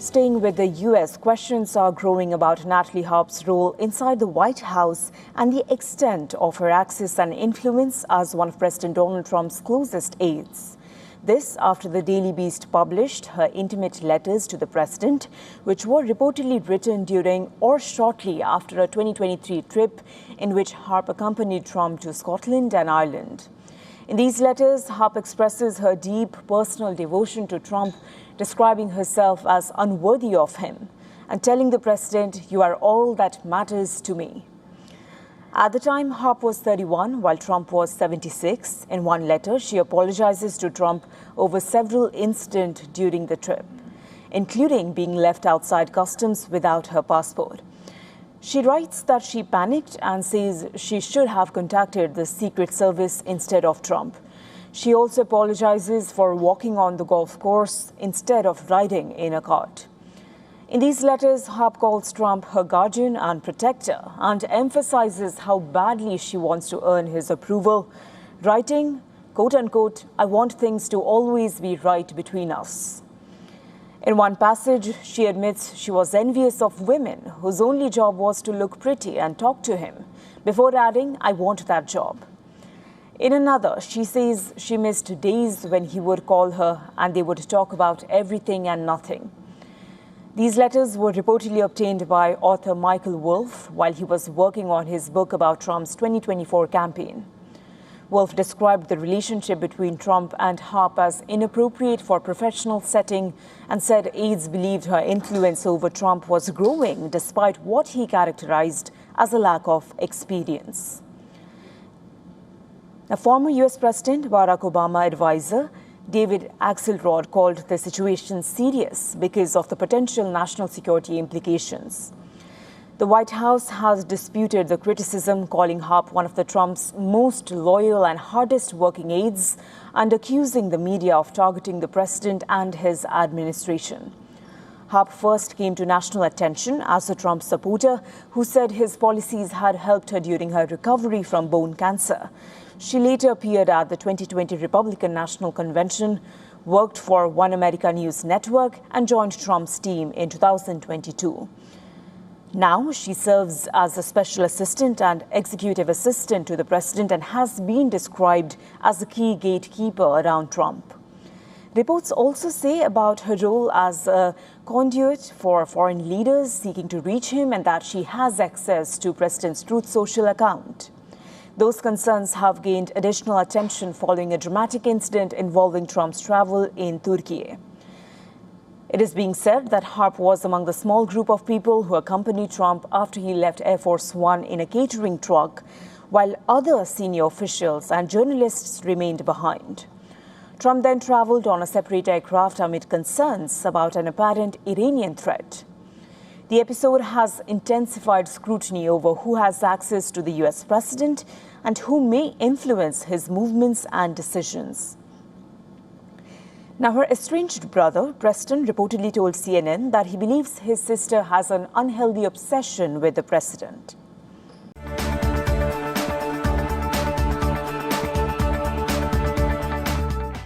Staying with the U.S., questions are growing about Natalie Harp's role inside the White House and the extent of her access and influence as one of President Donald Trump's closest aides. This after the Daily Beast published her intimate letters to the president, which were reportedly written during or shortly after a 2023 trip in which Harp accompanied Trump to Scotland and Ireland. In these letters, Harp expresses her deep personal devotion to Trump, describing herself as unworthy of him and telling the president, "You are all that matters to me." At the time, Harp was 31, while Trump was 76. In one letter, she apologizes to Trump over several incidents during the trip, including being left outside customs without her passport. She writes that she panicked and says she should have contacted the Secret Service instead of Trump. She also apologizes for walking on the golf course instead of riding in a cart. In these letters, Harp calls Trump her guardian and protector and emphasizes how badly she wants to earn his approval, writing, quote unquote, "I want things to always be right between us." In one passage, she admits she was envious of women whose only job was to look pretty and talk to him, before adding, "I want that job." In another, she says she missed days when he would call her and they would talk about everything and nothing. These letters were reportedly obtained by author Michael Wolff while he was working on his book about Trump's 2024 campaign. Wolff described the relationship between Trump and Harp as inappropriate for professional setting and said aides believed her influence over Trump was growing despite what he characterized as a lack of experience. A former U.S. President Barack Obama advisor, David Axelrod, called the situation serious because of the potential national security implications. The White House has disputed the criticism, calling Harp one of Trump's most loyal and hardest working aides and accusing the media of targeting the president and his administration. Harp first came to national attention as a Trump supporter who said his policies had helped her during her recovery from bone cancer. She later appeared at the 2020 Republican National Convention, worked for One America News Network, and joined Trump's team in 2022. Now she serves as a special assistant and executive assistant to the president and has been described as a key gatekeeper around Trump. Reports also say about her role as a conduit for foreign leaders seeking to reach him and that she has access to President's Truth Social account. Those concerns have gained additional attention following a dramatic incident involving Trump's travel in Turkey. It is being said that Harp was among the small group of people who accompanied Trump after he left Air Force One in a catering truck, while other senior officials and journalists remained behind. Trump then traveled on a separate aircraft amid concerns about an apparent Iranian threat. The episode has intensified scrutiny over who has access to the U.S. president and who may influence his movements and decisions. Now, her estranged brother, Preston, reportedly told CNN that he believes his sister has an unhealthy obsession with the president.